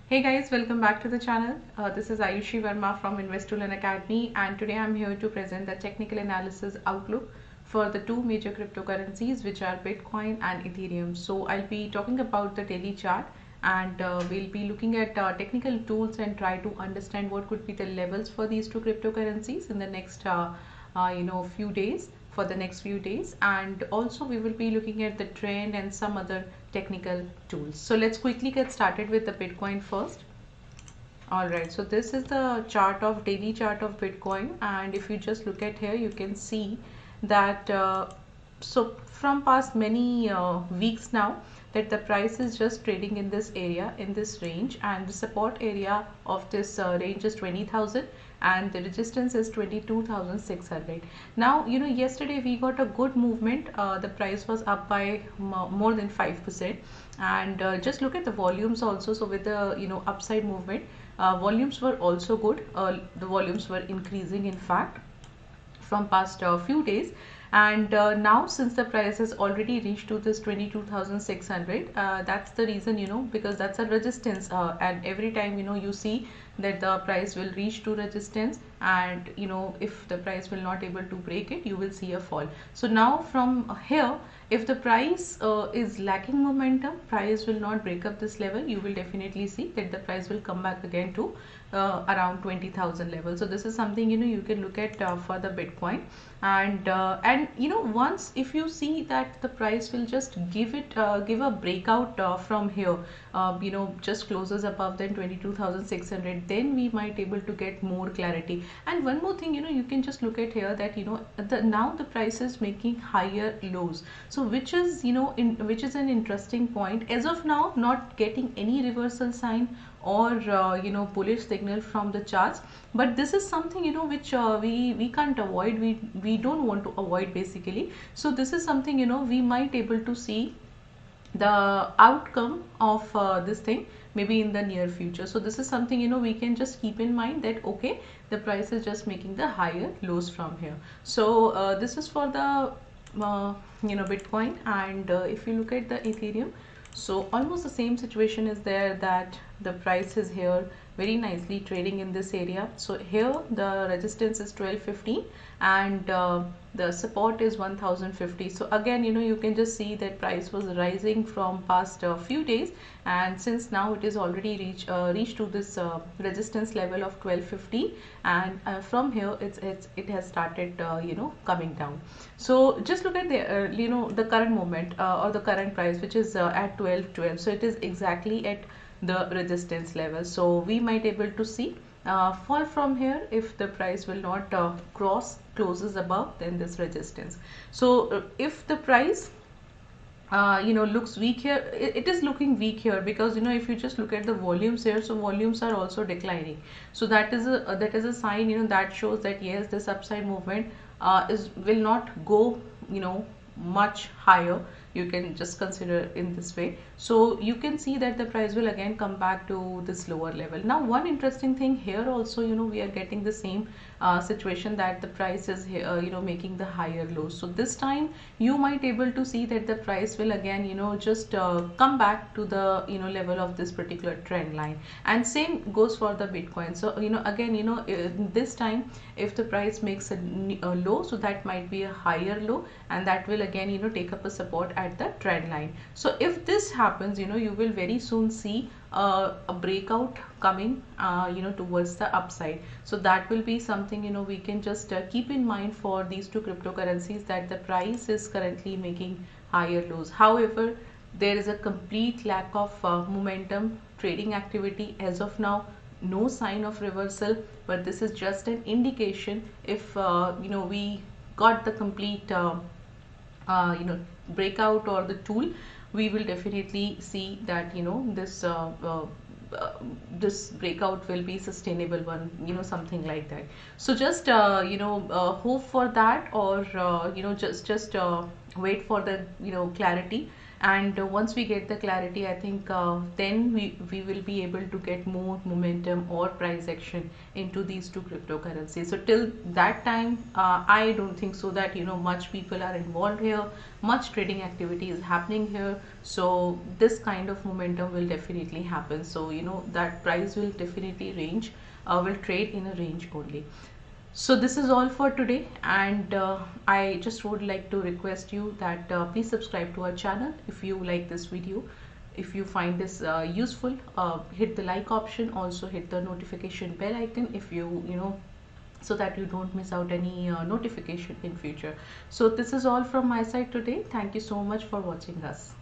Hey guys, welcome back to the channel. This is Ayushi Verma from Investolearn Academy, and today I'm here to present the technical analysis outlook for the two major cryptocurrencies, which are Bitcoin and Ethereum. So I'll be talking about the daily chart, and we'll be looking at technical tools and try to understand what could be the levels for these two cryptocurrencies in the next few days, for the next few days. And also we will be looking at the trend and some other technical tools. So let's quickly get started with the Bitcoin first. All right, so this is the daily chart of Bitcoin, and if you just look at here, you can see that so from past many weeks now, that the price is just trading in this area, in this range, and the support area of this range is 20,000 and the resistance is 22,600. Now, yesterday we got a good movement. The price was up by more than 5%, and just look at the volumes also. So with the upside movement, volumes were also good. The volumes were increasing, in fact, from past few days. And now, since the price has already reached to this 22,600, that's the reason, because that's a resistance, and every time you see that the price will reach to resistance, and if the price will not able to break it, you will see a fall. So now from here, if the price is lacking momentum, price will not break up this level, you will definitely see that the price will come back again to around 20,000 level. So this is something you can look at for the Bitcoin. And once if you see that the price will just give a breakout from here, just closes above than 22,600, then we might able to get more clarity. And one more thing, you can just look at here that now the price is making higher lows, so which is which is an interesting point. As of now, not getting any reversal sign or bullish signal from the charts, but this is something which we can't avoid, we don't want to avoid basically. So this is something we might able to see the outcome of this thing maybe in the near future. So this is something we can just keep in mind, that okay, the price is just making the higher lows from here. So this is for the Bitcoin. And if you look at the Ethereum, so almost the same situation is there, that the price is here very nicely trading in this area. So here the resistance is 1250 and the support is 1050. So again you can just see that price was rising from past few days, and since now it is already reached to this resistance level of 1250, and from here it has started coming down. So just look at the the current moment or the current price, which is at 1212. So it is exactly at the resistance level. So we might able to see fall from here if the price will not closes above then this resistance. So if the price looks weak here, it is looking weak here, because if you just look at the volumes here, so volumes are also declining. So that is a sign that shows that yes, this upside movement will not go much higher. You can just consider in this way. So you can see that the price will again come back to this lower level. Now one interesting thing here also, we are getting the same situation, that the price is making the higher lows. So this time you might able to see that the price will again just come back to the level of this particular trend line, and same goes for the Bitcoin. So again this time if the price makes a low, so that might be a higher low, and that will again take up a support at the trend line. So if this happens, you will very soon see a breakout coming towards the upside. So that will be something we can just keep in mind for these two cryptocurrencies, that the price is currently making higher lows. However, there is a complete lack of momentum trading activity as of now. No sign of reversal, but this is just an indication. If we got the complete breakout or the tool, we will definitely see that this breakout will be sustainable one, something like that. So just hope for that, or just wait for the clarity, And once we get the clarity, I think then we will be able to get more momentum or price action into these two cryptocurrencies. So till that time, I don't think so that much people are involved here, much trading activity is happening here. So this kind of momentum will definitely happen. So that price will definitely range, will trade in a range only. So this is all for today, and I just would like to request you that please subscribe to our channel if you like this video. If you find this useful, hit the like option, also hit the notification bell icon if so that you don't miss out any notification in future. So this is all from my side today. Thank you so much for watching us.